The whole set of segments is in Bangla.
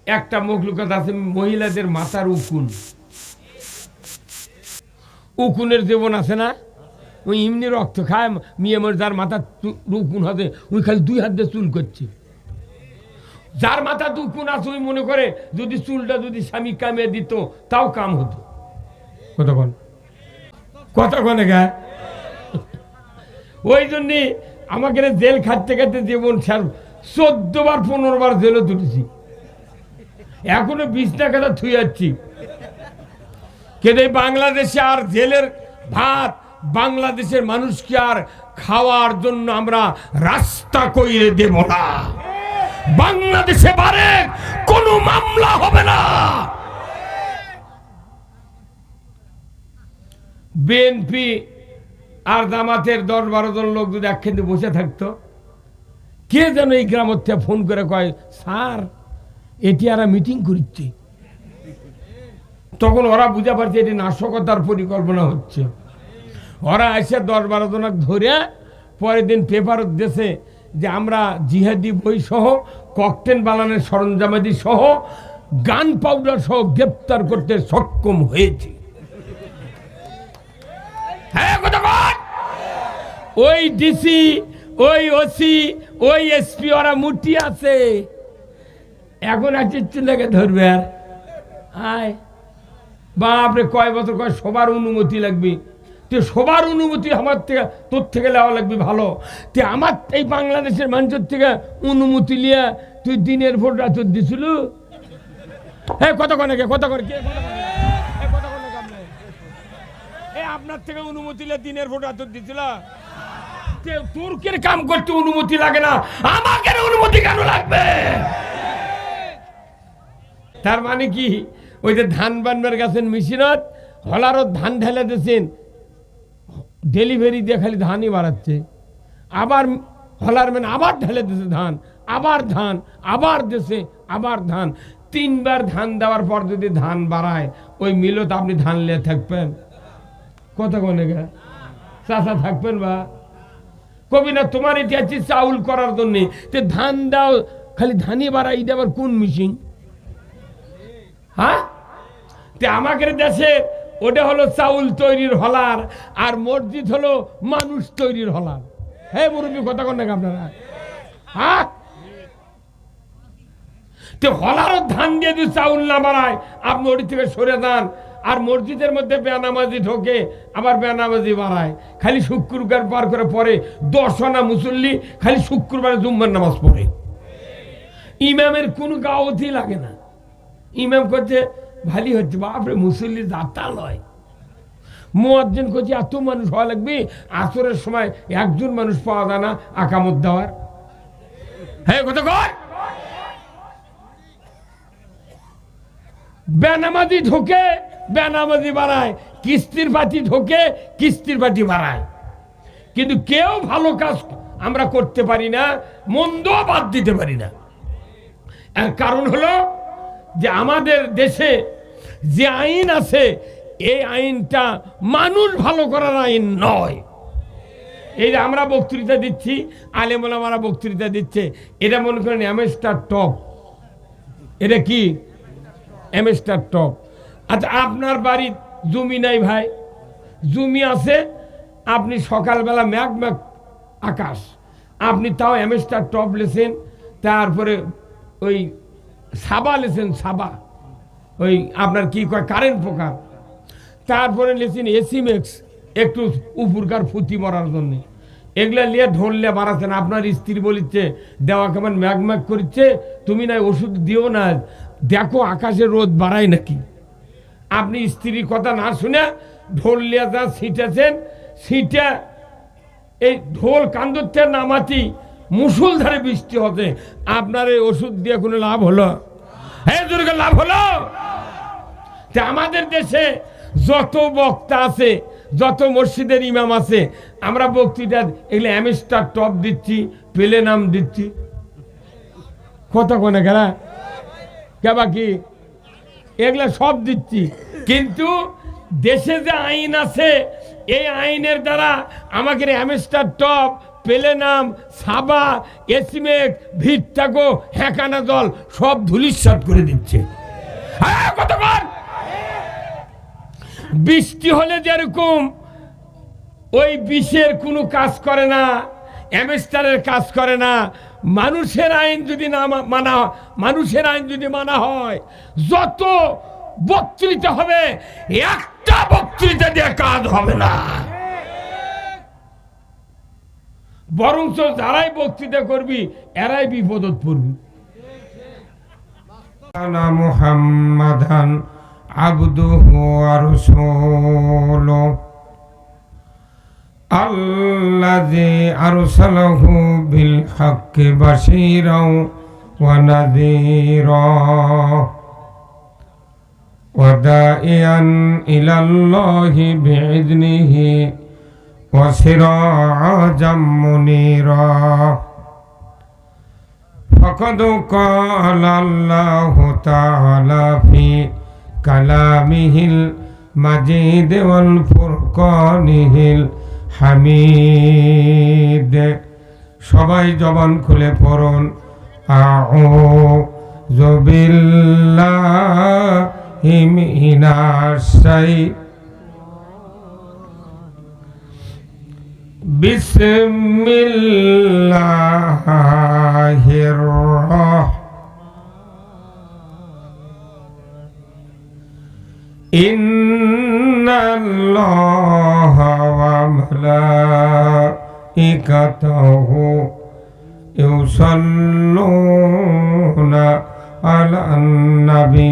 একটা মখলুকাত আছে মহিলাদের মাথার উকুনের জীবন আছে না, ওই এমনি রক্ত খায় মেয়ে মানুষ যার মাথা উকুন হবে ওই খালি 2 হাত দিয়ে চুল করছে। যার মাথা উকুন আছে ওই মনে করে যদি চুলটা যদি স্বামী কামিয়ে দিত তাও কাম হতো। কতক্ষণে গায়ে ওই জন্যে আমাকে জেল খাটতে খাটতে জীবন 14 বার 15 বার জেলে তুলেছি, এখনো বিছনা কাটা থুই যাচ্ছি। কিন্তু বাংলাদেশে আর জেলের ভাত বাংলাদেশের মানুষকে আর খাওয়ার জন্য আমরা রাস্তা কইরে দেব না। বাংলাদেশে বারে কোনো মামলা হবে না। বিএনপি আর জামাতের 10-12 জন লোক যদি একখানে বসে থাকতো, কে যেন এই গ্রামের থেকে ফোন করে কয় স্যার এটি আর মিটিং করছে, তখন ওরা বুঝা পারছে এটি নাশকতার পরিকল্পনা হচ্ছে। ওরা এসে 10-12 জনক ধরে পরের দিন পেপার দেশে যে আমরা জিহাদি বই সহ ককটেল বানানোর সরঞ্জামাদি সহ গান পাউডার সহ গ্রেপ্তার করতে সক্ষম হয়েছে। ওই ডিসি ওই ওসি ওই এসপি ওরা মুটি আছে, এখন আছে ছেলেকে ধরবে আর আয় বাপরে কয় বছর কয় সবার অনুমতি লাগবে। তো সবার অনুমতি আমার থেকে তোর থেকে নেওয়া লাগবে ভালো। তো আমার এই বাংলাদেশের মানুষের থেকে অনুমতি নিয়ে তুই দিনের ভোট রাত দিছিল। হ্যাঁ কতক্ষণ কতক্ষণ কে আপনার থেকে অনুমতি নিয়ে দিনের ভোট রাত দিছিল। তুর্কের কাম করতে অনুমতি লাগে না, আমাকে অনুমতি কেন লাগবে? তার মানে কি ওই যে ধান বানবার গেছেন মেশিনত হলারও ধান ঢেলে দিয়েছেন, ডেলিভারি দিয়ে খালি ধানই বাড়াচ্ছে, আবার হলার মানে আবার ঢেলে দিয়েছে ধান, আবার ধান, আবার দেশে আবার ধান। 3 বার ধান দেওয়ার পর যদি ধান বাড়ায় ওই মিলত আপনি ধান নিয়ে থাকবেন কতক্ষণে গে চাষা থাকবেন? বা কবি না তোমার এটি আছে চাউল করার জন্যে, ধান দাও খালি ধানই বাড়াই দেওয়ার কোন মিশিং? হ্যাঁ আমাদের দেশে ওটা হলো চাউল তৈরির হলার আর মসজিদ হলো মানুষ তৈরির হলার। হ্যাঁ মুরব্বী কথা কন নাকি আপনারা? হ্যাঁ হলারও ধান দিয়ে যদি চাউল না বাড়ায় আপনি ওটি থেকে সরে যান। আর মসজিদের মধ্যে বেনামাজি ঢোকে আবার বেনামাজি বাড়ায়, খালি শুক্রবার পার করে পরে 10 আনা মুসল্লি খালি শুক্রবারে জুম্মার নামাজ পড়ে। ইমামের কোনো গাওয়াতই লাগে না, ইমাম করছে ভালো হচ্ছে বাপরে মুসল্লি যাতা লয়। মুয়াজ্জিন করছে এত মানুষ হওয়া লাগবে, আসরের সময় একজন মানুষ পাওয়া যায় না আকামত দেওয়ার। হ্যাঁ কথা কর। বেনামাজি ঢোকে বেনামাজি বাড়ায়, কিস্তির পাটি ঢোকে কিস্তির পাটি বাড়ায়, কিন্তু কেউ ভালো কাজ আমরা করতে পারি না, মন্দ বাদ দিতে পারি না। এর কারণ হলো যে আমাদের দেশে যে আইন আছে এই আইনটা মানুষ ভালো করার আইন নয়। এই যে আমরা বক্তৃতা দিচ্ছি, আলেম ওলামারা বক্তৃতা দিচ্ছে, এটা মনে করেন এমএস্টার টপ। এটা কি এমএস্টার টপ? আচ্ছা আপনার বাড়ির জমি নাই ভাই, জমি আছে, আপনি সকালবেলা ম্যাগ ম্যাগ আকাশ, আপনি তাও এমএস্টার টপ লেছেন, তারপরে ওই সাবা লেছেন, সাবা ওই আপনার কি কয় কারেন্ট পোকা, তারপরে লেছেন এসিমেক্স একটু উপরকার ফুতি মরার জন্য, এগুলা নিয়ে ঢললে মারাচ্ছেন। আপনার স্ত্রী বলিচ্ছে দেওয়া কেমন ম্যাগ ম্যাগ করছে, তুমি না ওষুধ দিও না, দেখো আকাশে রোদ বাড়ায় নাকি। আপনি স্ত্রীর কথা না শুনে ঢোল নিয়ে যা ছিটেছেন, ছিটে এই ঢোল কান্দতে নামাতি মুসুলধারে বৃষ্টি হতে, আপনার এই ওষুধ দিয়ে কোনো লাভ হলো? হ্যাঁ দুর্গা লাভ হলো? আমাদের দেশে যত বক্তা আছে, যত মসজিদের ইমাম আছে, আমরা বক্তৃতা এগুলো এমএস্টার টপ দিচ্ছি, পেলে নাম দিচ্ছি, কত কোনে খেলা কে বাকি এগুলা সব দিচ্ছি। কিন্তু দেশে যে আইন আছে এই আইনের দ্বারা আমাকে এমএস্টার টপ প্লেনাম, সাবা, এসিমেক, ভিট্টাগো, হ্যাকানা জল সব ধুলিস্যাৎ করে দিচ্ছে। কতক্ষণ বৃষ্টি হলে যেরকম ওই বিষের কোনো কাজ করে না, অ্যামস্টারের কাজ করে না, মানুষের আইন যদি মানা হয়, যত বক্তৃতা হবে একটা বক্তৃতা দিয়ে কাজ হবে না, বরঞ্চ যারাই বক্তৃতা করবি এরাই বিপদত পড়বি। মুহাম্মাদান আবদুহু ওয়া রাসূলুহু আল্লাযী আরসালাহু বিল হাক্কি বাশীরাও ওয়া নাযীরা ওয়া দাঈয়ান ইলাল্লাহি বিইذনিহি ওয়া সিরাজাম মুনীরা। فقد قال الله تعالى في كلامه المجيد والفرقانه الحميد। সবাই জবান খুলে পড়ুন আউযু বিল্লাহি মিনাশ শাইতানির বিসমিল্লাহির ইন্নাল্লাহা ওয়া মালাইকাতাহু ইউসাল্লুনা আলান নবী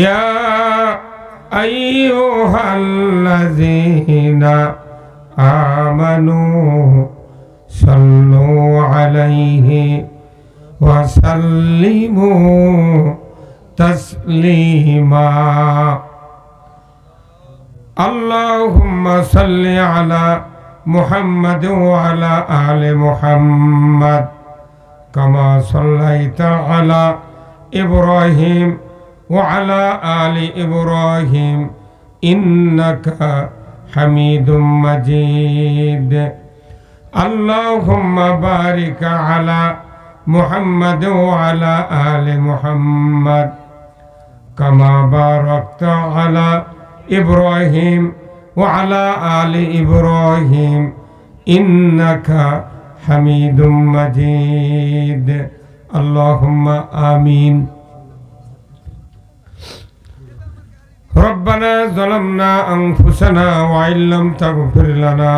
ইয়া আইয়ুহাল্লাযীনা আমানু সাল্লু আলাইহি ওয়া সাল্লিমু তাসলিমা। আল্লাহুম্মা সাল্লি আলা মুহাম্মাদ ওয়া আলা আলি মুহাম্মাদ কামা সাল্লাইতা আলা ইব্রাহিম ওয়া আলা আলি ইব্রাহিম ইন্নাকা হামিদুম মাজিদ। আল্লাহুম্মা বারিক আলা মুহাম্মাদ ওয়া আলা আলি মুহাম্মাদ কামা বারাকতা আলা ইব্রাহিম ওয়া আলা আলি ইব্রাহিম ইন্নাকা হামিদুম মাজিদ। আল্লাহুম্মা আমিন। ربنا ظلمنا أنفسنا وإن لم تغفر لنا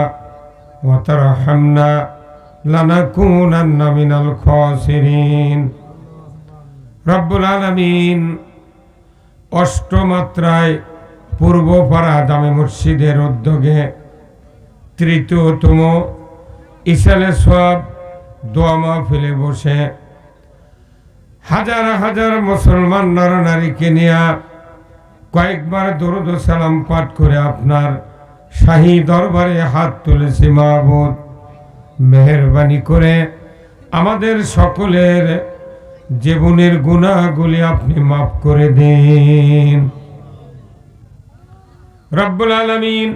وترحمنا لنكونن من الخاسرين। رب العالمين অষ্টমাত্রায় পূর্বপাড়া জামে মসজিদের উদ্যোগে তৃতীয়তম ইসালে সওয়াব দোয়া মাহফিলে বসে হাজার হাজার মুসলমান নরনারীকে নিয়ে কয়েকবার দরুদ ও সালাম পাঠ করে আপনার শাহী দরবারে হাত তুলেছি। মাবুদ, মেহেরবানি করে আমাদের সকলের জীবনের গুনাহগুলি আপনি মাফ করে দিন। রব্বুল আলামিন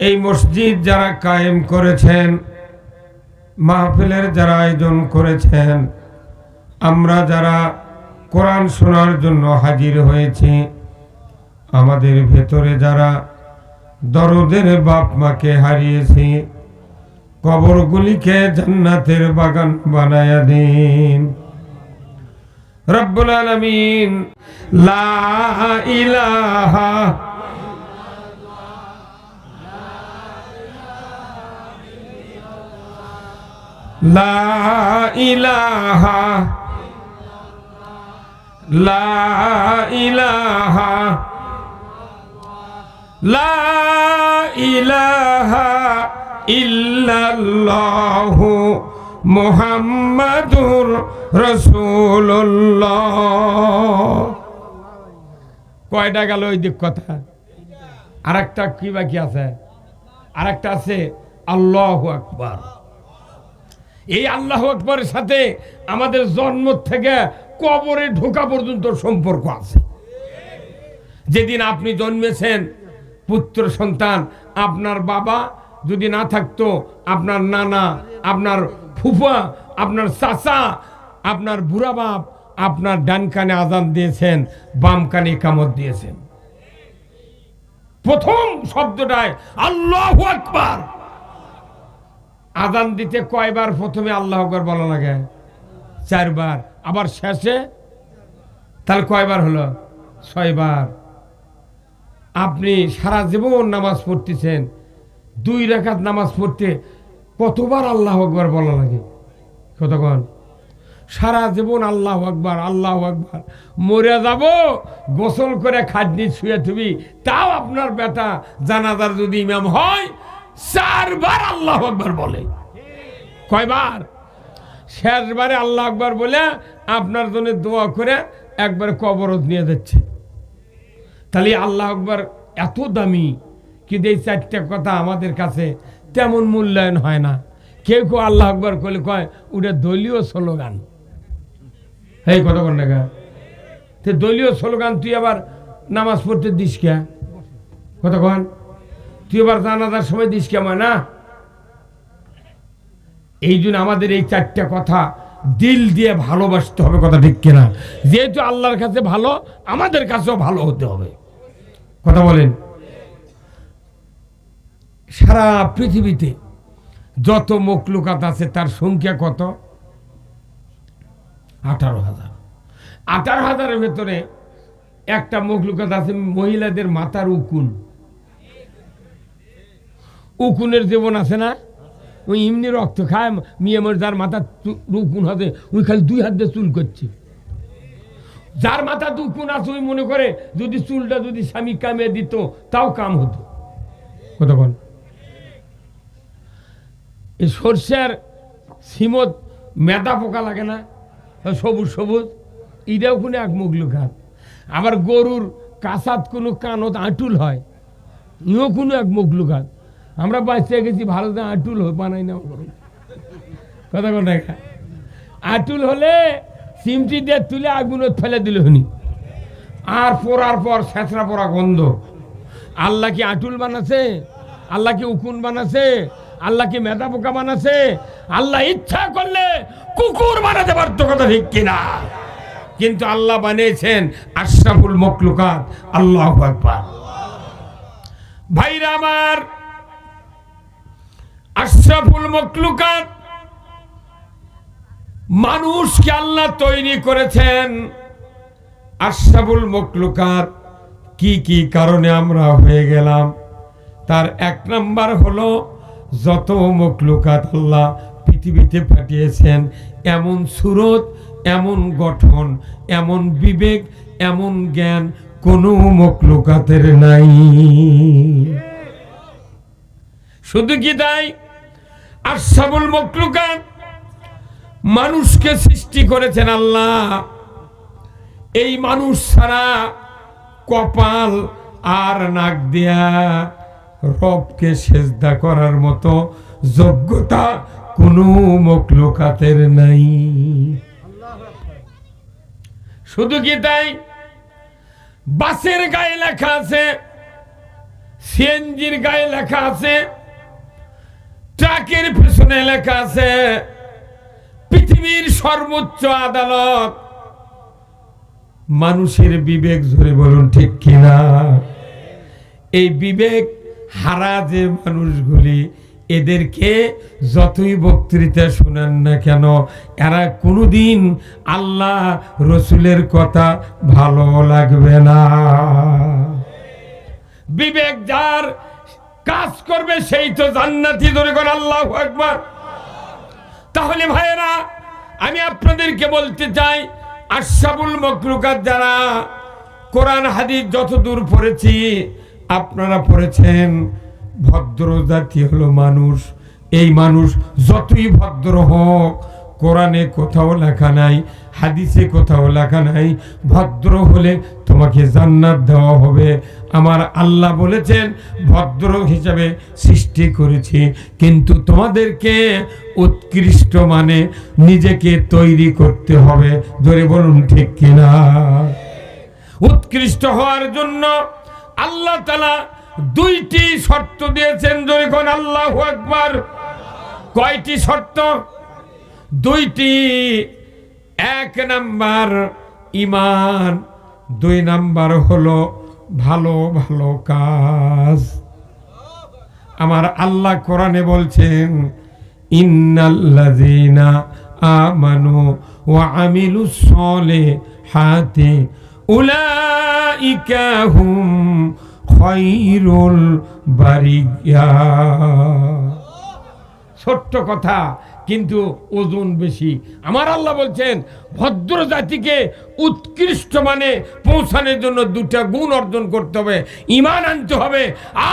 এই মসজিদ যারা কায়েম করেছেন, মাহফিলের যারা আয়োজন করেছেন, আমরা যারা কোরআন শোনার জন্য হাজির হয়েছি, আমাদের ভেতরে যারা দরদের বাপ মাকে হারিয়েছি, কবরগুলিকে জান্নাতের বাগান বানায়া দিন। রব্বুল আলামিন লা ইলাহা লা ইলাহা লা ইলাহা লা ইলাহা ইল্লাল্লাহু মুহাম্মাদুর রাসূলুল্লাহ। কয়টা গেল ওই দিক কথা? আরেকটা কি বাকি আছে? আরেকটা আছে আল্লাহু আকবার। এই আল্লাহু আকবরের সাথে আমাদের জন্ম থেকে কবরে ঢোকা পর্যন্ত সম্পর্ক আছে। যেদিন আপনি জন্মেছেন পুত্র সন্তান, আপনার বাবা যদি না থাকতো আপনার নানা, আপনার ফুফা, আপনার চাচা, আপনার বুড়া বাপ আপনার ডান কানে আজান দিয়েছেন, বাম কানে ইকামত দিয়েছেন। প্রথম শব্দটায় আল্লাহু আকবার। আজান দিতে কয়বার প্রথমে আল্লাহু আকবার বলা লাগে? 4 বার। আবার শেষে তাহলে কয়বার হলো? 6 বার। আপনি সারা জীবন নামাজ পড়তেছেন, 2 রাকাত নামাজ পড়তে কতবার আল্লাহু আকবার বলা লাগে? কতক্ষণ? সারা জীবন আল্লাহু আকবার, আল্লাহু আকবার। মরে যাব, গোসল করে খাটনি শুয়ে থুবি, তাও আপনার বেটা জানাজার যদি ইমাম হয় 4 বার আল্লাহু আকবার বলে। কয়বার? শেষবারে আল্লাহু আকবার বলে আপনার জন্য দোয়া করে একবারে কবরত নিয়ে যাচ্ছে। তাহলে আল্লাহু আকবার এত দামি, কিন্তু এই 4টা কথা আমাদের কাছে তেমন মূল্যায়ন হয় না। কেউ কেউ আল্লাহু আকবার করলে কয় ওটা দলীয় স্লোগান। এই কতক্ষণ টাকা তো দলীয় স্লোগান, তুই আবার নামাজ পড়তে দিস কে? কতক্ষণ? তুই আবার জানাজার সময় দিস কেমন না? এই জন্য আমাদের এই 4টা কথা দিল দিয়ে ভালোবাসতে হবে, কথা ঠিক কিনা? যেহেতু আল্লাহর কাছে ভালো, আমাদের কাছেও ভালো হতে হবে। কথা বলেন। সারা পৃথিবীতে যত মখলুকাত আছে তার সংখ্যা কত? 18,000। 18,000-এর ভেতরে একটা মখলুকাত আছে মহিলাদের মাথার উকুন। উকুনের জীবন আছে না? ওই এমনি রক্ত খায়, মেয়ে আমার যার মাথা উকুন হবে ওই খালি 2 হাত দিয়ে চুল করছে। যার মাথা উকুন আছে ওই মনে করে যদি চুলটা যদি স্বামী কামিয়ে দিত তাও কাম হতো। কতক্ষণ? এই সর্ষের সিমত মেদা পোকা লাগে না, সবুজ সবুজ, এটাও কোনো এক মখলুকাত। আবার গরুর কাঁচাত কোনো কানত আঁটুল হয়, ইও কোনো এক মখলুকাত। আমরা বাঁচিয়ে গেছি ভারতে আঁটুল বানাই না। কথা কথা আঁটুল হলে চিমটি দিয়ে তুলে আগুনত ফেলে দিল হনি, আর পোড়ার পর ছেঁচড়া পোড়া গন্ধ। আল্লাহ কি আঁটুল বানাছে? আল্লাহ কি উকুন বানাছে? আল্লাহ কি মেদা পোকা বানাছে? আল্লাহ ইচ্ছা করলে কুকুর বানাতে পারত, কথা ঠিক কিনা? কিন্তু আল্লাহ বানিয়েছেন আশরাফুল মখলুকাত। আল্লাহু আকবার। ভাইরা আমার, আশরাফুল মখলুকাত মানুষকে আল্লাহ তৈরি করেছেন। আশরাফুল মখলুকাত কি কি কারণে আমরা হয়ে গেলাম? তার 1 নাম্বার হলো যত মখলুকাত আল্লাহ পৃথিবীতে পাঠিয়েছেন, এমন সুরত, এমন গঠন, এমন বিবেক, এমন জ্ঞান কোন মখলুকাতের নাই। শুধু কি তাই? আশরাফুল মখলুকাত মানুষকে সৃষ্টি করেছেন আল্লাহ। এই মানুষ ছাড়া কপাল আর নাক দিয়া রবকে সেজদা করার মতো যোগ্যতা কোনো মখলুকাতের নাই। শুধু কি তাই? বাসের গায়ে লেখা আছে, সিএনজির গায়ে লেখা আছে, ট্রাকের পেছনে লেখা আছে পৃথিবীর সর্বোচ্চ আদালত। মানুষের বিবেক ধরে বলুন ঠিক কিনা? এই বিবেক হারা যে মানুষগুলি, এদেরকে যতই বক্তৃতা শোনান না কেন, এরা কোনোদিন আল্লাহ রসুলের কথা ভালো লাগবে না। বিবেক যার কাজ করবে সেই তো জান্নাতি। ধরে কোন আল্লাহু আকবার। তাহলে ভাইয়েরা, আমি আপনাদেরকে বলতে চাই, আশরাফুল মখলুকাত যারা, কোরআন হাদিস যতদূর পড়েছি আপনারা পড়েছেন, ভদ্র জাতি হলো মানুষ। এই মানুষ যতই ভদ্র হোক, কোরআনে কোথাও লেখা নাই, হাদিসে কোথাও লেখা নাই ভদ্র হলে তোমাকে জান্নাত দেওয়া হবে। আমার আল্লাহ বলেছেন ভদ্র হিসাবে সৃষ্টি করেছি, কিন্তু তোমাদেরকে উৎকৃষ্ট মানে নিজেকে তৈরি করতে হবে। ধরে বলুন ঠিক কিনা? উৎকৃষ্ট হওয়ার জন্য আল্লাহ তাআলা দুইটি শর্ত দিয়েছেন, যখন আল্লাহু আকবার। কয়টি শর্ত? দুইটি। এক নাম্বার ঈমান, দুই নাম্বার হলো ভালো ভালো কাজ। আমার আল্লাহ কোরআনে বলছেন, ইন্নাল্লাযীনা আমানু ওয়া আমিলুস সলিহাতি উলাইকা হুম খায়রুল বারিয়া। ছোট্ট কথা কিন্তু ওজন বেশি। আমার আল্লাহ বলছেন, ভদ্র জাতিকে উৎকৃষ্ট মানে পৌঁছানোর জন্য দুটা গুণ অর্জন করতে হবে, ঈমান আনতে হবে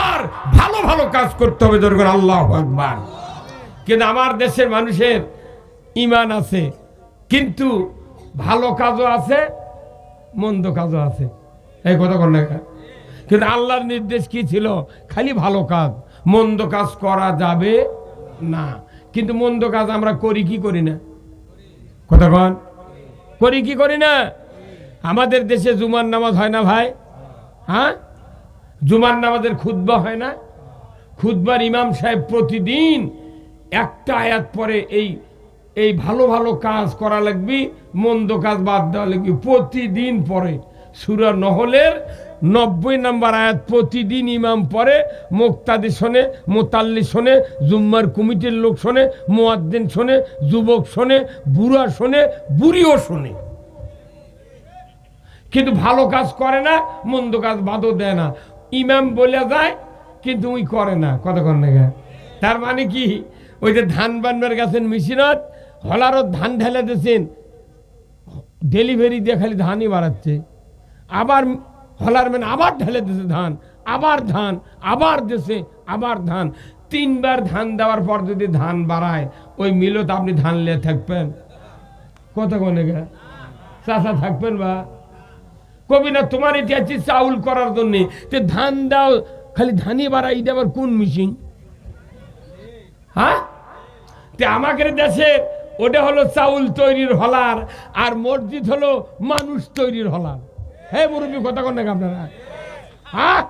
আর ভালো ভালো কাজ করতে হবে। যখন আল্লাহু আকবার। কিন্তু আমার দেশের মানুষের ঈমান আছে, কিন্তু ভালো কাজও আছে, মন্দ কাজও আছে। এই কথা কোন না? কিন্তু আল্লাহর নির্দেশ কি ছিল? খালি ভালো কাজ, মন্দ কাজ করা যাবে না। কিন্তু মন্দ কাজ আমরা করি কি করি না? কথা কন, করি কি করি না? আমাদের দেশে জুমার নামাজ হয় না ভাই? হ্যাঁ, জুমার নামাজের খুতবা হয় না? খুতবার ইমাম সাহেব প্রতিদিন একটা আয়াত পরে এই ভালো ভালো কাজ করা লাগবে, মন্দ কাজ বাদ দেওয়া লাগবে। প্রতিদিন পরে সূরা নহলের 90 নম্বর আয়াত প্রতিদিন ইমাম পড়ে। মুক্তাদি শোনে, মোতাল্লি শোনে, জুম্মার কমিটির লোক শোনে, মুয়াজ্জিন শোনে, যুবক শোনে, বুড়া শোনে, বুড়িও শোনে। কিন্তু ভালো কাজ করে না, মন্দ কাজ বাদও দেয় না। ইমাম বলে যায় কিন্তু ওই করে না। কতক্ষণ না? তার মানে কি? ওই যে ধান বানবার গেছেন মেশিনত, হলারত ধান ঢেলে দিয়েছেন, ডেলিভারি দিয়ে খালি ধানই বাড়াচ্ছে। আবার হলার ম্যান আবার ঢেলে দিয়েছে ধান, আবার ধান, আবার দেশে আবার ধান। 3 বার ধান দেওয়ার পর যদি ধান বাড়ায়, ওই মিলত আপনি ধান নিয়ে থাকবেন? কতক্ষণে গে চাষা থাকবেন? বা কবি না তোমার এটি আছে চাউল করার জন্য, ধান দাও খালি ধানই বাড়ায়, এটা আবার কোন মিশিং? হ্যাঁ, আমাদের দেশে ওটা হলো চাউল তৈরির হলার, আর মসজিদ হলো মানুষ তৈরির হলার। হ্যাঁ মুরব্বী, কথা কন না আপনারা? হ্যাঁ,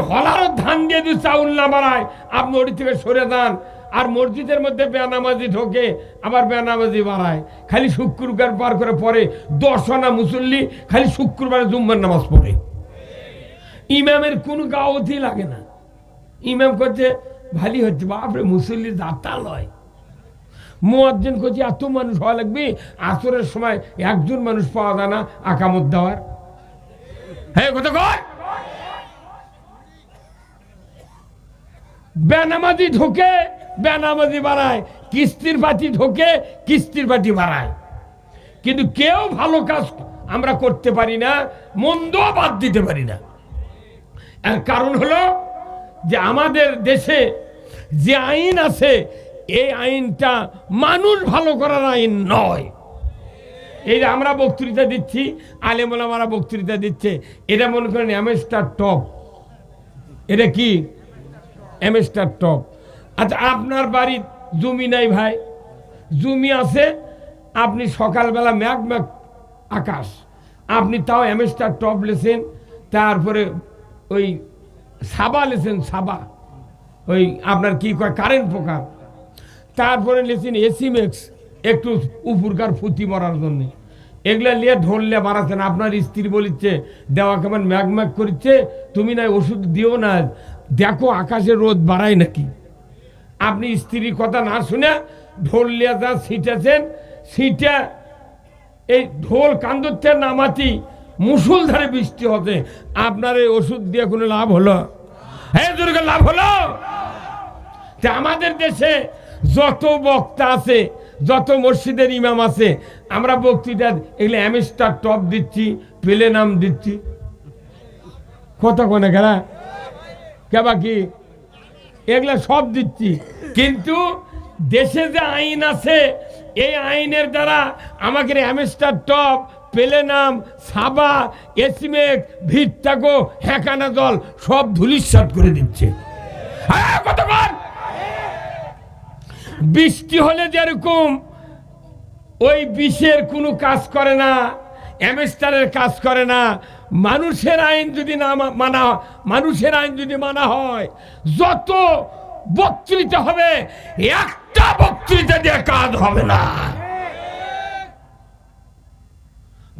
হলারও ধান দিয়ে যদি চাউল না বাড়ায়, আপনি ওটি থেকে সরে যান। আর মসজিদের মধ্যে বেনামাজি ঢোকে, আবার বেনামাজি বাড়ায়। খালি শুক্রবার পার করে পরে 10 আনা মুসল্লি খালি শুক্রবারে জুম্মার নামাজ পড়ে। ইমামের কোনো গাওতি লাগে না। ইমাম করছে ভালোই হচ্ছে, বাপরে মুসল্লি যাত্রা লয়। মুয়াজ্জিন করছে এত মানুষ হওয়া লাগবে, আসরের সময় একজন মানুষ পাওয়া যায় না আকামত দেওয়ার। হ্যাঁ কথা কয়। বেনামাজি ঢোকে, বেনামাজি বাড়ায়। কিস্তির পাটি ঢোকে, কিস্তির পাটি বাড়ায়। কিন্তু কেউ ভালো কাজ আমরা করতে পারি না, মন্দ বাদ দিতে পারি না। এর কারণ হলো যে আমাদের দেশে যে আইন আছে, এই আইনটা মানুষ ভালো করার আইন নয়। এই যে আমরা বক্তৃতা দিচ্ছি, আলেম ওলামারা বক্তৃতা দিচ্ছে, এটা মনে করেন এমএস্টার টপ। এটা কি? এমএস্টার টপ। আচ্ছা, আপনার বাড়ির জমি নাই ভাই? জমি আছে, আপনি সকালবেলা ম্যাগ ম্যাগ আকাশ, আপনি তাও এমএস্টার টপ লেছেন, তারপরে ওই সাবা লেছেন, সাবা ওই আপনার কি কয় কারেন্ট পোকার, তারপরে লেছেন এসিমেক্স একটু উপরকার ফুতি মরার জন্যে। এগুলা নিয়ে ঢললে মারাছেন। আপনার স্ত্রী বলিচ্ছে দেওয়া কেমন ম্যাগ ম্যাগ করছে, তুমি না ওষুধ দিও না, দেখো আকাশে রোদ বাড়ায় নাকি। আপনি স্ত্রীর কথা না শুনে ঢোল নিয়ে যা ছিটেছেন, ছিটে এই ঢোল কান্দুচ্ছে নামাতি মুসুলধারে বৃষ্টি হতে, আপনার এই ওষুধ দিয়ে কোনো লাভ হলো? হ্যাঁ দুর্গা লাভ হলো? আমাদের দেশে যত বক্তা আছে, যত মসজিদের ইমাম আছে, আমরা বক্তৃতা এগুলো এমএস্টার টপ দিচ্ছি, পেলে নাম দিচ্ছি। কত কোনে গেলা কে বাকি এগুলা সব দিচ্ছি। কিন্তু দেশে যে আইন আছে, এই আইনের দ্বারা আমাকে এমএস্টার টপ, পেলে নাম, সাবা, এসিমেক, ভিটটাকো, হ্যাকানা জল সব ধুলিস্যাৎ করে দিচ্ছে। কতক্ষণ বৃষ্টি হলে যেরকম ওই বিষের কোনো কাজ করে না, এমএস্টারের কাজ করে না, মানুষের আইন যদি না মানা, মানুষের আইন যদি মানা হয়, যত বক্তৃতা হবে একটা বক্তৃতা দিয়ে কাজ হবে না,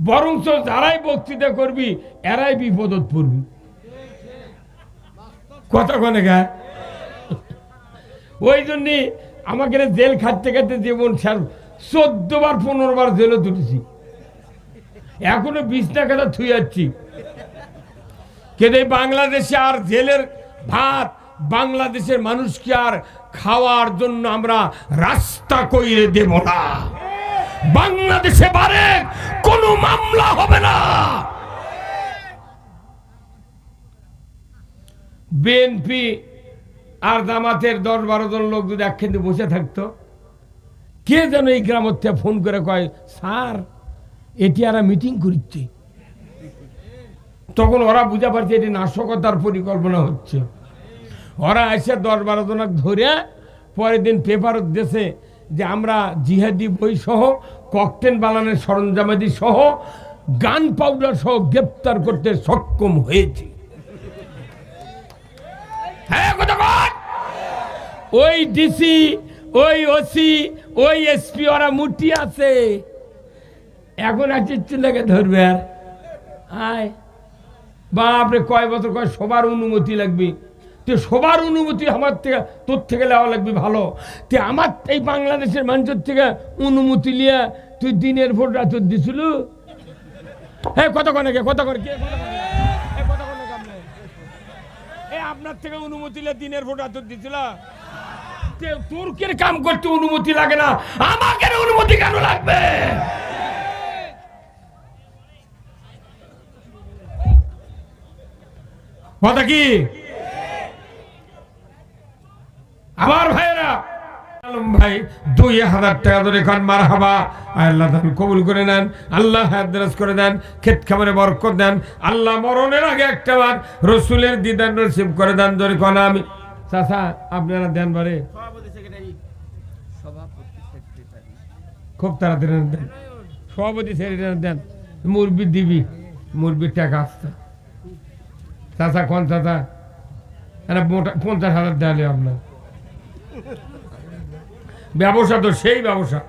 বরঞ্চ যারাই বক্তৃতা করবি এরাই বিপদত পড়বি। কথা কনে গা, ওই জন্যে আমাকে জেল খাটতে খাটতে জীবন 14 বার 15 বার জেলে তুলেছি, এখনো বিছনা কাটা থুই যাচ্ছি। কিন্তু বাংলাদেশে আর জেলের ভাত বাংলাদেশের মানুষকে আর খাওয়ার জন্য আমরা রাস্তা কইরে দেব না। বাংলাদেশে বারে কোনো মামলা হবে না। বিএনপি আর জামাতের 10-12 জন লোক যদি একখানে বসে থাকতো, কে যেন এই গ্রামের থেকে ফোন করে কয়, স্যার এটি আর মিটিং করছে, তখন ওরা বুঝা পারছে এটি নাশকতার পরিকল্পনা হচ্ছে। ওরা এসে 10-12 জনক ধরে পরের দিন পেপার দেশে যে আমরা জিহাদি বই সহ, ককটেল বানানোর সরঞ্জামাদি সহ, গান পাউডার সহ গ্রেপ্তার করতে সক্ষম হয়েছি। হ্যাঁ, ওই ডিসি, ওই ওসি, ওই এসপি ওরা মুটি আছে, এখন আসছে লেগে ধরবে। আর আয় বাপরে, কয় বছর কয় সবার অনুমতি লাগবে। তো সবার অনুমতি আমার থেকে তোর থেকে নেওয়া লাগবে ভালো। তো আমার এই বাংলাদেশের মানুষের থেকে অনুমতি লিয়া তুই দিনের ভোট রাত দিছিল? হ্যাঁ, কত কনে কে কত করে কে আপনার থেকে অনুমতি লিয়া দিনের ভোট রাত দিছিল? তুর্কের কাম করতে অনুমতি লাগে না, আমাকে অনুমতি কেন লাগবে? কথা কি আমার ভাইয়েরা? আলম ভাই 2000 টাকা ধরে খান মারহাবা। আল্লাহ দান কবুল করে নেন, আল্লাহ হায়াত করে দেন, ক্ষেত খামারে বরকত দেন, আল্লাহ মরণের আগে একটা বার রসুলের দিদার নসিব করে দেন। ধরে কোন আমি চাচা আপনারা দেন বারে খুব তাড়াতাড়ি দেন, সভাপতি সেক্রেটারি দেন, মুরব্বি দিবি, মুরব্বির টাকা আসতে। চাচা কোন চাচা? 50,000 দেয়ালে আপনার ব্যবসা তো সেই ব্যবসা।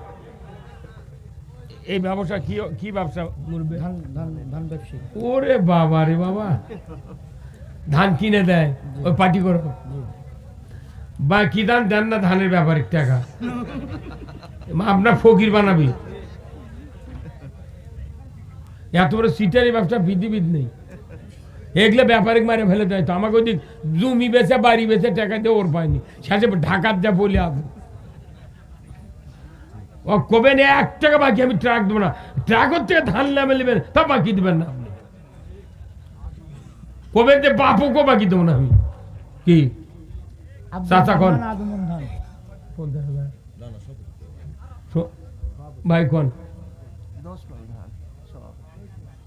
এই ব্যবসা কি কি ব্যবসা? ধান ব্যবসা। ওরে বাবা রে বাবা, ধান কিনে দেয় ওই পার্টি করো বা কি ধান দেন না, ধানের ব্যাপারে টাকা আপনার ফকির বানাবি। এত বড় সিটারি ব্যবসা পৃথিবীর নেই। এগুলো ব্যাপারিক মারে ফেলে দেয়। তো আমাকে ওই জমি বেচে বাড়ি বেচে টাকা দিয়ে ওর পায়নি, শেষে ঢাকার যা বলে আসবো। ও কবেন 1 টাকা বাকি আমি ট্রাক দেবো না, ট্রাকের থেকে ধান নামে নেবেন তা বাকি দেবেন না আপনি। কবেন যে বাপকে বাকি দেবো না আমি। কি চাচা কন ভাই কন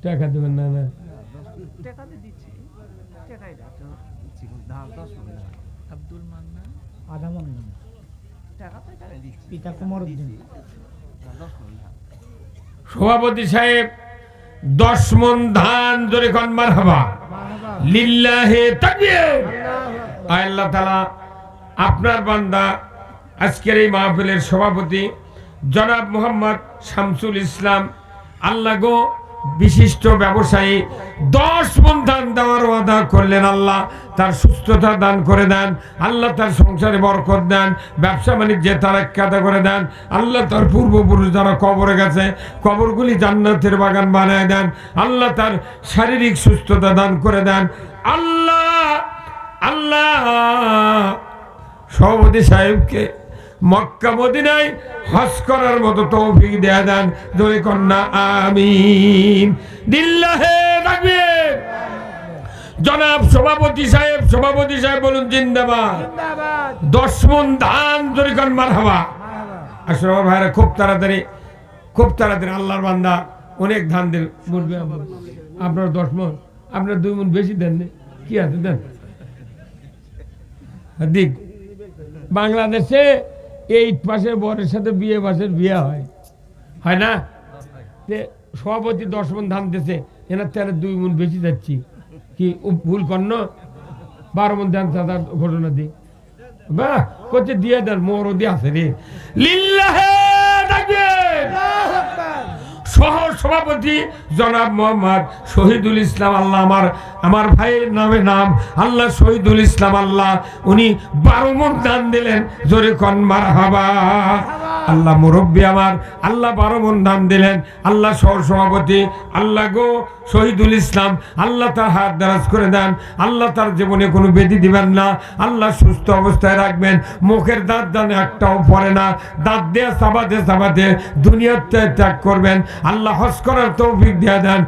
টাকা দেবেন না? না সভাপতি সাহেব 10 মণ ধান ধরে কোন মারহাবা লিল্লাহি তাকবীর। আল্লাহ তাআলা আপনার বান্দা আজকের এই মাহফিলের সভাপতি জনাব মোহাম্মদ শামসুল ইসলাম, আল্লাহ গো বিশিষ্ট ব্যবসায়ী 10 মণ ধান দেওয়ার ওয়াদা করলেন। আল্লাহ তার সুস্থতা দান করে দেন, আল্লাহ তার সংসারে বরকত দেন, ব্যবসা বাণিজ্যে তারাক্কাত করে দেন। আল্লাহ তার পূর্বপুরুষ যারা কবরে গেছে কবরগুলি জান্নাতের বাগান বানায় দেন। আল্লাহ তার শারীরিক সুস্থতা দান করে দেন। আল্লাহ আল্লাহ সভাপতি সাহেবকে মক্কা মদিনায় হজ করার মতো তৌফিক দেয়া দেন। জোরে কন্যা আমিন। লিল্লাহি তাকবীর। জনাব সভাপতি সাহেব বলুন জিন্দাবাদ। 10 মণ ধান জোরে কন মারহাবা। আসলে আমার ভাইরা খুব তাড়াতাড়ি আল্লাহর বান্দা অনেক ধান দেন মুরবে। আপনার 10 মণ, আপনার 2 মণ বেশি দেন, কি আছে দেন দিক। বাংলাদেশে 8 মাসের বরের সাথে বিয়ে হয় না? সভাপতি 10 মণ ধান দিয়েছে, এনার তেরে 2 মণ বেশি যাচ্ছি কি ভুল কর্ণ 12 মণ দেন দাদা ঘটনা দি বাহ করছে দিয়ে দেন মোর দিয়ে আছে রে লিল্লাহে তাকবীর সহ সভাপতি জনাব মোহাম্মদ শহীদুল ইসলাম আল্লাহ আমার ভাইয়ের নামে নাম আল্লাহ শহীদুল ইসলাম আল্লাহ উনি 12 মণ দান দিলেন জোরে কোন মারহাবা আল্লাহ মুরব্বী আমার আল্লাহ 12 মণ দান দিলেন আল্লাহ সহ সভাপতি আল্লাহ গো শহীদুল ইসলাম আল্লাহ তার হাত দারাজ করে দেন আল্লাহ তার জীবনে কোনো ব্যাধি দিবেন না আল্লাহ সুস্থ অবস্থায় রাখবেন মুখের দাঁত দান একটাও পড়ে না দাঁত দিয়ে চাবাতে দুনিয়াতে ত্যাগ করবেন আল্লাহ হজ করার তৌফিক দিয়ে দেন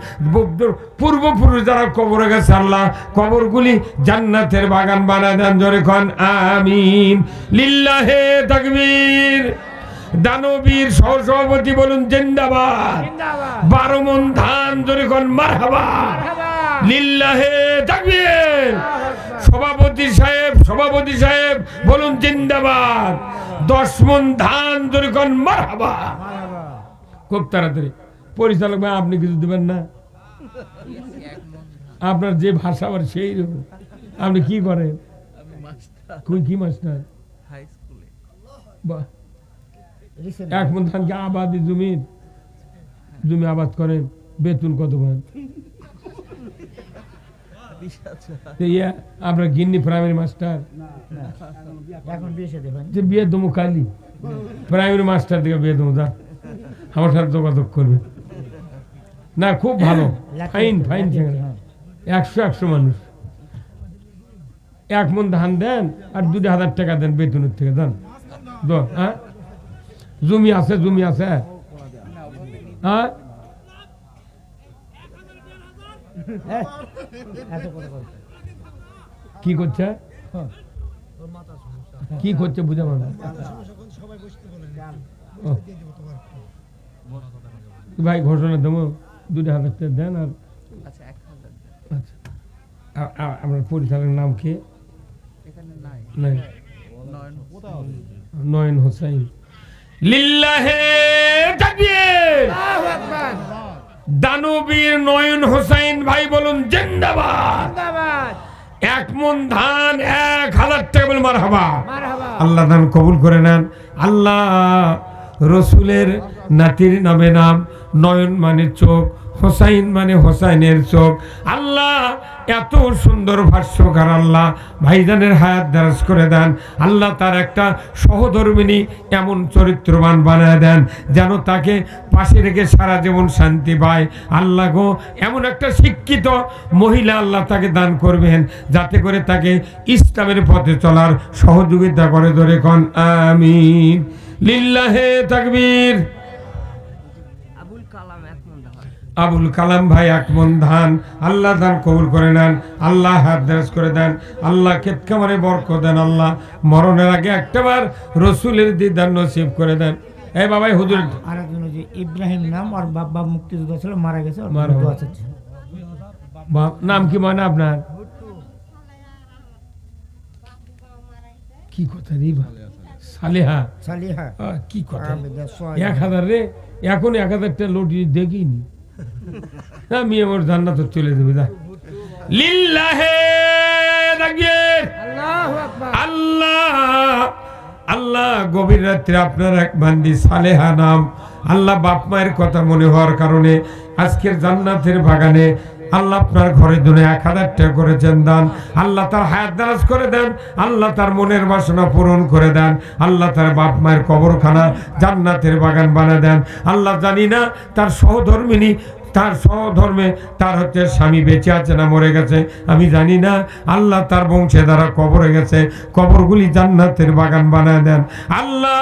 পূর্বপুরুষ যারা কবরে গেছে আল্লাহ কবরগুলি জান্নাতের বাগান বানায় দেন জোরে কোন আমিন লিল্লাহে তাকবীর দানবীর সহসভাপতি বলুন জিন্দাবাদ 12 মণ ধান জোরে কোন মারহাবা লিল্লাহে তাকবীর সভাপতি সাহেব বলুন জিন্দাবাদ 10 মণ ধান জোরে কোন মারহাবা খুব তাড়াতাড়ি পরিচালক ভাই আপনি কিছু দিবেন না আপনার যে ভাষা আবার সেই রকম আপনি কি করেন কি মাস্টার বাহ 1 মণ ধান কি আবাদি জমি আবাদ করেন বেতন কত পান আপনার গিন্নি প্রাইমারি মাস্টার যে বিয়ে দমু কালি প্রাইমারি মাস্টার থেকে বিয়ে দমু যা আমার সাথে যোগাযোগ করবে না খুব ভালো ফাইন 100 মানুষ 1 মণ ধান দেন আর 2,000 টাকা দেন বেতনের থেকে দেন হ্যাঁ জমি আছে হ্যাঁ কি করছে বুঝা পাবে ভাই ঘোষণা দেবো 2,000 টাকা দেন আর আপনার পরিচালকের নাম কি নয়ন হোসেন লিল্লাহে তাকবীর দানবীর নয়ন হোসেন ভাই বলুন জিন্দাবাদ 1 মণ ধান 1,000 টাকা বলে মারহাবা আল্লাহ দান কবুল করে নেন আল্লাহ রসুলের নাতির নামে নাম নয়ন মানে চোখ হোসাইন মানে হোসাইনের চোখ আল্লাহ এত সুন্দর ভাষ্যকার আল্লাহ ভাইজানের হায়াত দারাজ করে দেন আল্লাহ তার একটা সহধর্মিনী এমন চরিত্রবান বানায় দেন যেন তাকে পাশে রেখে সারা জীবন শান্তি পায় আল্লাহ গো এমন একটা শিক্ষিত মহিলা আল্লাহ তাকে দান করবেন যাতে করে তাকে ইসলামের পথে চলার সহযোগিতা করে ধরে কোন আমিন লিল্লাহে তাকবীর আবুল কালাম ভাই 1 মণ ধান আল্লাহ দান কবুল করে নেন আল্লাহ হাত দারাজ করে দেন আল্লাহ ক্ষেত খামারে বরকত দেন আল্লাহ মরণের আগে একটাবার রসুলের দিদার নসিব করে দেন এই বাবাই হুজুর আরেকজন যে ইব্রাহিম নাম আর বাবা মুক্তিযোদ্ধা ছিল মারা গেছে নাম কি মানে আপনার কি কথা রে সালেহা কি কথা 1,000 রে এখন 1,000 টা লটি দেখিনি আমি আমার জান্নাত চলে যাবে না লিল্লাহে তাকবীর আল্লাহু আকবার আল্লাহ গভীর রাত্রে আপনার এক বান্দি সালেহা নাম আল্লাহ বাপ মায়ের কথা মনে হওয়ার কারণে আজকের জান্নাতের বাগানে আল্লাহ আপনার ঘরে দুনে 1,000 টাকা করেছেন দান আল্লাহ তার হায়াত দারাজ করে দেন আল্লাহ তার মনের বাসনা পূরণ করে দেন আল্লাহ তার বাপ মায়ের কবরখানা জান্নাতের বাগান বানিয়ে দেন আল্লাহ জানি না তার সহধর্মিনী তার সহধর্মে তার হচ্ছে স্বামী বেঁচে আছে না মরে গেছে আমি জানি না আল্লাহ তার বংশে দ্বারা কবরে গেছে কবরগুলি জান্নাতের বাগান বানায় দেন আল্লাহ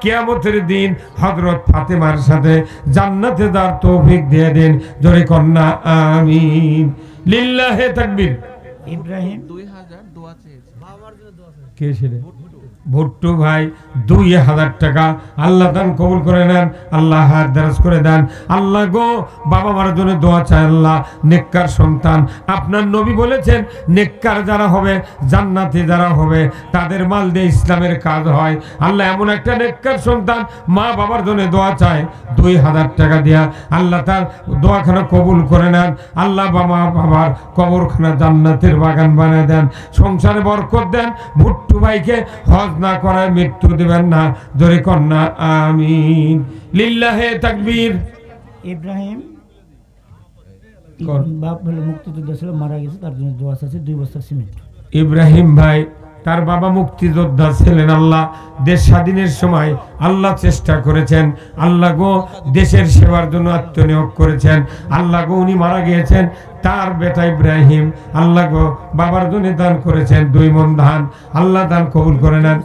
কিয়ামতের দিন হযরত ফাতেমার সাথে জান্নাতে যাওয়ার তৌফিক দিয়ে দেন জোরে কন্যা আমিন লিল্লাহে তাকবীর ইব্রাহিম 2000 দোয়া চেয়েছে কে ছিল ভুট্টু ভাই 2000 টাকা আল্লাহ দান কবুল করে নেন, আল্লাহ হাত দারাজ করে দেন। আল্লাহ গো বাবা মার জন্য দোয়া চাই, আল্লাহ নেককার সন্তান। আপনার নবী বলেছেন নেককার যারা হবে, জান্নাতি যারা হবে, তাদের মাল দিয়ে ইসলামের কাজ হয়। আল্লাহ এমন একটা নেককার সন্তান, মা বাবার জন্য দোয়া চায় 2000 টাকা দিয়া আল্লাহ তার দোয়াখানা কবুল করে নেন। আল্লাহ মা বাবার কবরখানা জান্নাতের বাগান বানিয়ে দেন, সংসারে বরকত দেন। ভুট্টু ভাইকে হজ না করায় মৃত্যু দিবেন না, জোরে কন্যা আমিন। লিল্লাহে তাকবীর। ইব্রাহিম কোন? বাপ হলো মুক্তিযোদ্ধা ছিল, মারা গেছে, তার জন্য দোয়া আছে 2 বস্তা সিমেন্ট। ইব্রাহিম ভাই তার বাবা মুক্তিযোদ্ধা ছিলেন। আল্লাহ দেশ স্বাধীনের সময় আল্লাহ চেষ্টা করেছেন, আল্লাহ গো দেশের সেবার জন্য আত্মনিয়োগ করেছেন। আল্লাহ গো উনি মারা গিয়েছেন, তার বেটা ইব্রাহিম আল্লাহ গো বাবার জন্য দান করেছেন 2 মণ ধান। আল্লাহ দান কবুল করে নেন,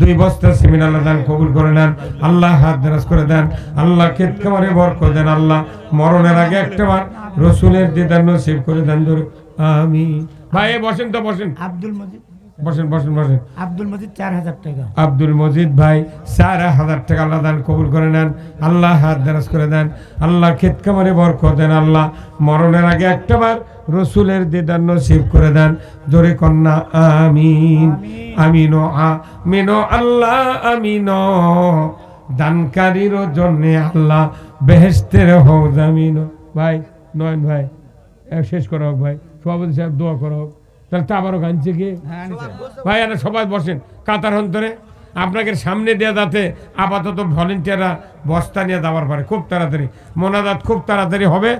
2 বস্তা সিমেন্ট আল্লাহ দান কবুল করে নেন। আল্লাহ হাত দারাজ করে দেন, আল্লাহ ক্ষেত খামারে বরকত দেন। আল্লাহ মরণের আগে একটাবার রসুলের দিদার নসিব করে দেন, আমিন। ভাই বসেন তো, বসেন আব্দুল মজিদ, বসেন বসেন বসেন। আব্দুল মজিদ 4000 টাকা। আব্দুল মজিদ ভাই 4000 টাকা আল্লাহ দান কবুল করে নেন, আল্লাহ হাত দারাজ করে দেন। আল্লাহ ক্ষেত খামারে বরকত দেন। আল্লাহ মরণের আগে একটাবার রসুলের দিদার নসিব করে দেন, জোরে কন্যা আমিন। আমিনো আমিনো আল্লাহ আমিনো, দানকারীর জন্য আল্লাহ বেহেশতের হৌজ আমিনো। ভাই নয়ন ভাই শেষ করা হোক, ভাই সভাপতি সাহেব দোয়া করা হোক। তাহলে তা আবারও গানছে কি ভাই? আর সবাই বসেন কাতার অন্তরে, আপনাকে সামনে দেওয়া যাতে আপাতত ভলেন্টিয়াররা বস্তা নিয়ে যাওয়ার পারে, খুব তাড়াতাড়ি মোনাজাত খুব তাড়াতাড়ি হবে।